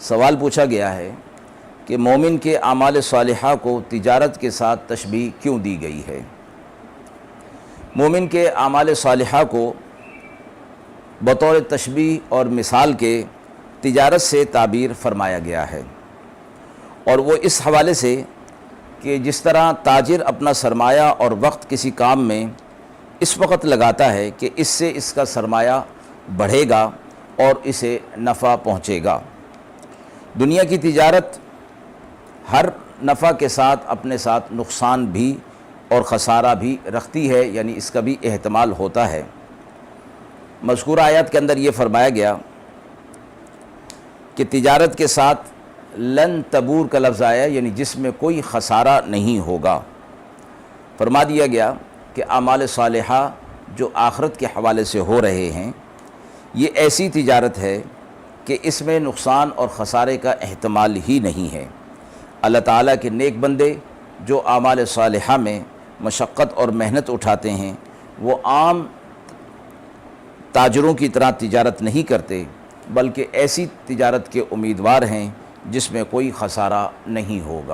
سوال پوچھا گیا ہے کہ مومن کے اعمال صالحہ کو تجارت کے ساتھ تشبیہ کیوں دی گئی ہے؟ مومن کے اعمال صالحہ کو بطور تشبیہ اور مثال کے تجارت سے تعبیر فرمایا گیا ہے، اور وہ اس حوالے سے کہ جس طرح تاجر اپنا سرمایہ اور وقت کسی کام میں اس وقت لگاتا ہے کہ اس سے اس کا سرمایہ بڑھے گا اور اسے نفع پہنچے گا۔ دنیا کی تجارت ہر نفع کے ساتھ اپنے ساتھ نقصان بھی اور خسارہ بھی رکھتی ہے، یعنی اس کا بھی احتمال ہوتا ہے۔ مذکورہ آیات کے اندر یہ فرمایا گیا کہ تجارت کے ساتھ لن تبور کا لفظ آیا، یعنی جس میں کوئی خسارہ نہیں ہوگا۔ فرما دیا گیا کہ اعمال صالحہ جو آخرت کے حوالے سے ہو رہے ہیں، یہ ایسی تجارت ہے کہ اس میں نقصان اور خسارے کا احتمال ہی نہیں ہے۔ اللہ تعالیٰ کے نیک بندے جو اعمال صالحہ میں مشقت اور محنت اٹھاتے ہیں، وہ عام تاجروں کی طرح تجارت نہیں کرتے، بلکہ ایسی تجارت کے امیدوار ہیں جس میں کوئی خسارہ نہیں ہوگا۔